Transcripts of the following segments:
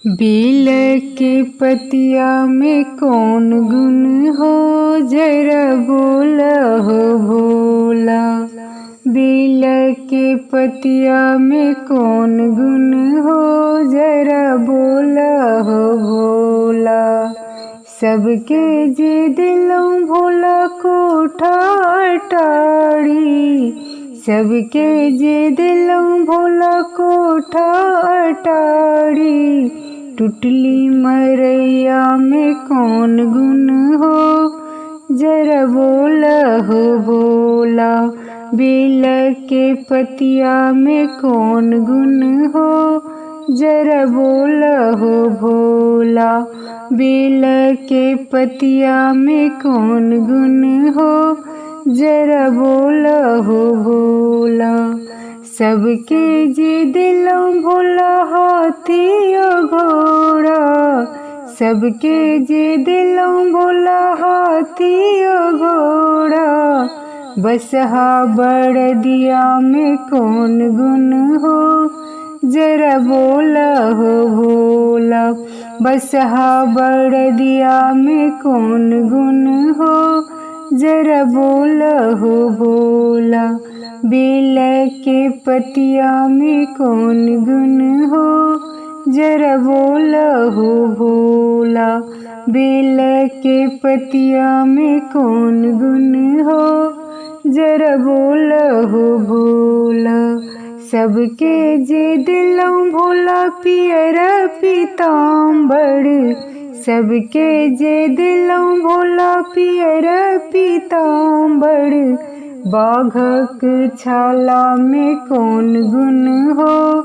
बेल के पतिया में कौन गुण हो, जरा बोला हो भोला। बेल के पतिया में कौन गुण हो, जरा बोला हो भोला। सबके जे दिलों भोला कोठा अटारी, सबके जे दिलों भोला कोठा अटारी। टुटली मरैया में कौन गुण हो, जरा बोला हो भोला। बेल के पतिया में कौन गुण हो, जरा बोला हो भोला। बेल के पतिया में कौन गुण हो, जरा बोला हो भोला। सबके जे दिलों भोला हाथी और घोड़ा, सबके जे दिलों भोला हाथी और घोड़ा। बसहा बड़दिया में कौन गुण हो, जरा बोला हो भोला। बसहा बड़दिया में कौन गुण हो, जरा बोला हो भोला। बेल के पतिया में कौन गुण हो, जरा बोला हो भोला। बेल के पतिया में कौन गुण हो, जरा बोला हो भोला। सबके जे दिलों भोला पियर पीताम्बर, सबके जे दिलों भोला पियर पीताम्बर। बाघक छाला में कौन गुण हो,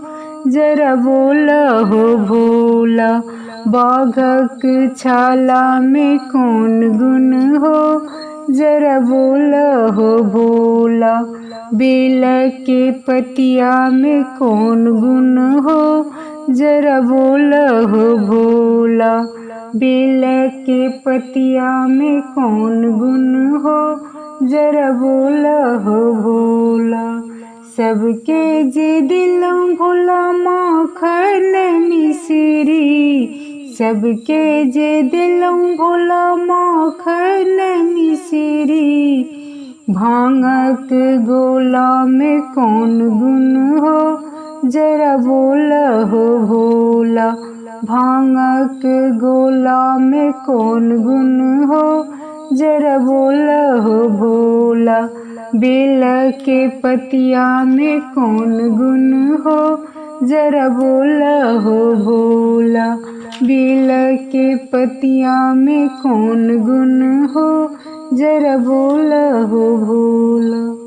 जरा बोला हो भोला। बाघक छाला में कौन गुण हो, जरा बोला हो भोला। बेल के पतिया में कौन गुण हो, जरा बोला हो भोला। बेल के पतिया में कौन गुण हो, जरा बोला हो भोला। सबके जे दिलों भोला माखन मिश्री, सबके जे दिलों भोला माखन मिश्री। भांगक गोला में कौन गुण हो, जरा बोला हो भोला। भांगक गोला में कौन गुण हो, जरा बोला हो भोला। बेल के पतिया में कौन गुण हो, जरा बोला हो भोला। बेल के पतिया में कौन गुण हो, जरा बोला हो भोला।